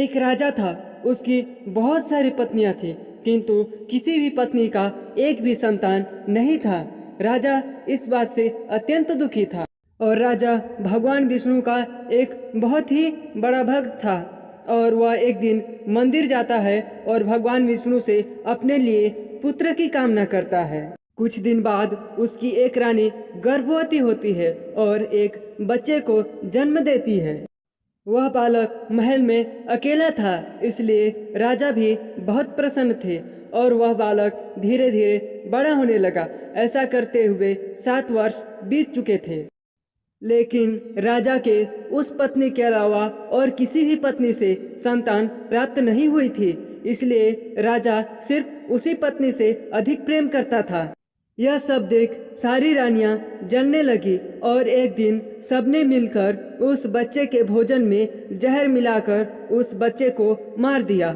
एक राजा था। उसकी बहुत सारी पत्नियां थी, किंतु किसी भी पत्नी का एक भी संतान नहीं था। राजा इस बात से अत्यंत दुखी था और राजा भगवान विष्णु का एक बहुत ही बड़ा भक्त था। और वह एक दिन मंदिर जाता है और भगवान विष्णु से अपने लिए पुत्र की कामना करता है। कुछ दिन बाद उसकी एक रानी गर्भवती होती है और एक बच्चे को जन्म देती है। वह बालक महल में अकेला था, इसलिए राजा भी बहुत प्रसन्न थे और वह बालक धीरे धीरे बड़ा होने लगा। ऐसा करते हुए 7 वर्ष बीत चुके थे, लेकिन राजा के उस पत्नी के अलावा और किसी भी पत्नी से संतान प्राप्त नहीं हुई थी। इसलिए राजा सिर्फ उसी पत्नी से अधिक प्रेम करता था। यह सब देख सारी रानियां जलने लगी और एक दिन सबने मिलकर उस बच्चे के भोजन में जहर मिलाकर उस बच्चे को मार दिया।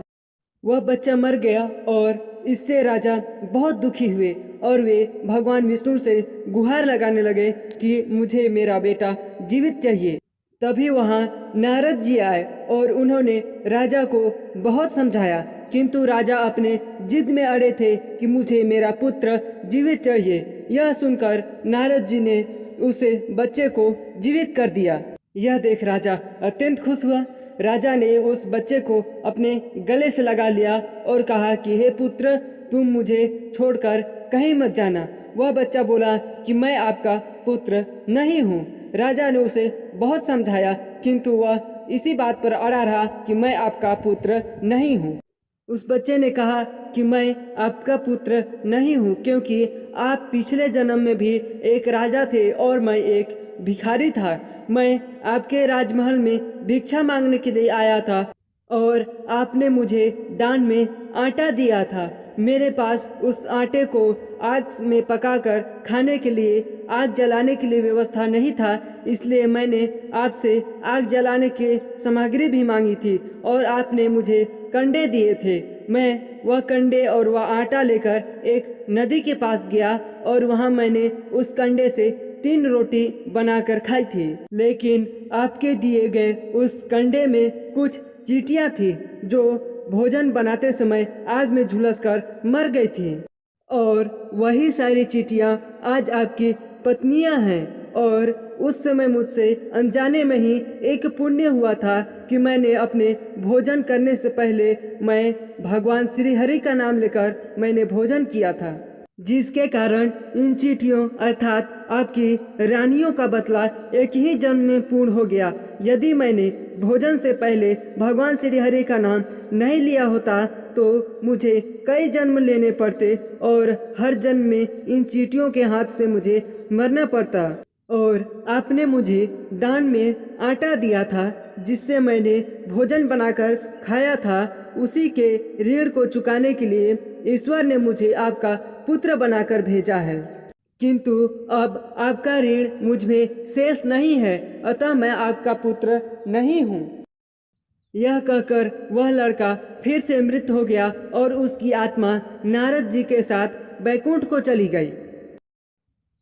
वह बच्चा मर गया और इससे राजा बहुत दुखी हुए और वे भगवान विष्णु से गुहार लगाने लगे कि मुझे मेरा बेटा जीवित चाहिए। तभी वहाँ नारद जी आए और उन्होंने राजा को बहुत समझाया, किंतु राजा अपने जिद में अड़े थे कि मुझे मेरा पुत्र जीवित चाहिए। यह सुनकर नारद जी ने उस बच्चे को जीवित कर दिया। यह देख राजा अत्यंत खुश हुआ। राजा ने उस बच्चे को अपने गले से लगा लिया और कहा कि हे पुत्र, तुम मुझे छोड़कर कहीं मत जाना। वह बच्चा बोला कि मैं आपका पुत्र नहीं हूँ। राजा ने उसे बहुत समझाया, किंतु वह इसी बात पर अड़ा रहा कि मैं आपका पुत्र नहीं हूँ। उस बच्चे ने कहा कि मैं आपका पुत्र नहीं हूँ, क्योंकि आप पिछले जन्म में भी एक राजा थे और मैं एक भिखारी था। मैं आपके राजमहल में भिक्षा मांगने के लिए आया था और आपने मुझे दान में आटा दिया था। मेरे पास उस आटे को आग में पकाकर खाने के लिए, आग जलाने के लिए व्यवस्था नहीं था, इसलिए मैंने आपसे आग जलाने की सामग्री भी मांगी थी और आपने मुझे कंडे दिए थे। मैं वह कंडे और वह आटा लेकर एक नदी के पास गया और वहाँ मैंने उस कंडे से 3 रोटी बनाकर खाई थी, लेकिन आपके दिए गए उस कंडे में कुछ चींटियां थी जो भोजन बनाते समय आग में झुलसकर मर गई थी। और वही सारी चींटियां आज आपकी पत्नियां हैं। और उस समय मुझसे अनजाने में ही एक पुण्य हुआ था कि मैंने अपने भोजन करने से पहले मैं भगवान श्री हरि का नाम लेकर मैंने भोजन किया था, जिसके कारण इन चींटियों अर्थात आपकी रानियों का बदला एक ही जन्म में पूर्ण हो गया। यदि मैंने भोजन से पहले भगवान श्री हरि का नाम नहीं लिया होता तो मुझे कई जन्म लेने पड़ते और हर जन्म में इन चींटियों के हाथ से मुझे मरना पड़ता। और आपने मुझे दान में आटा दिया था जिससे मैंने भोजन बनाकर खाया था। उसी के ऋण को चुकाने के लिए ईश्वर ने मुझे आपका पुत्र बनाकर भेजा है, किंतु अब आपका ऋण मुझ में शेष नहीं है, अतः मैं आपका पुत्र नहीं हूँ। यह कहकर वह लड़का फिर से मृत हो गया और उसकी आत्मा नारद जी के साथ बैकुंठ को चली गई।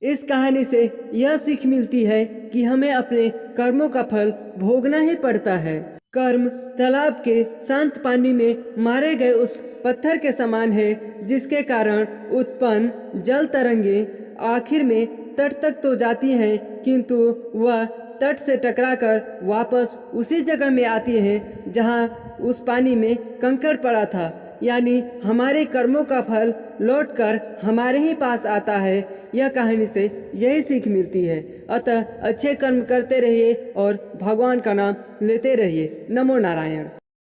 इस कहानी से यह सीख मिलती है कि हमें अपने कर्मों का फल भोगना ही पड़ता है। कर्म तालाब के शांत पानी में मारे गए उस पत्थर के समान है, जिसके कारण उत्पन्न जल तरंगे आखिर में तट तक तो जाती हैं, किंतु वह तट से टकराकर वापस उसी जगह में आती हैं जहां उस पानी में कंकड़ पड़ा था। यानी हमारे कर्मों का फल लौटकर हमारे ही पास आता है। यह कहानी से यही सीख मिलती है। अतः अच्छे कर्म करते रहिए और भगवान का नाम लेते रहिए। नमो नारायण।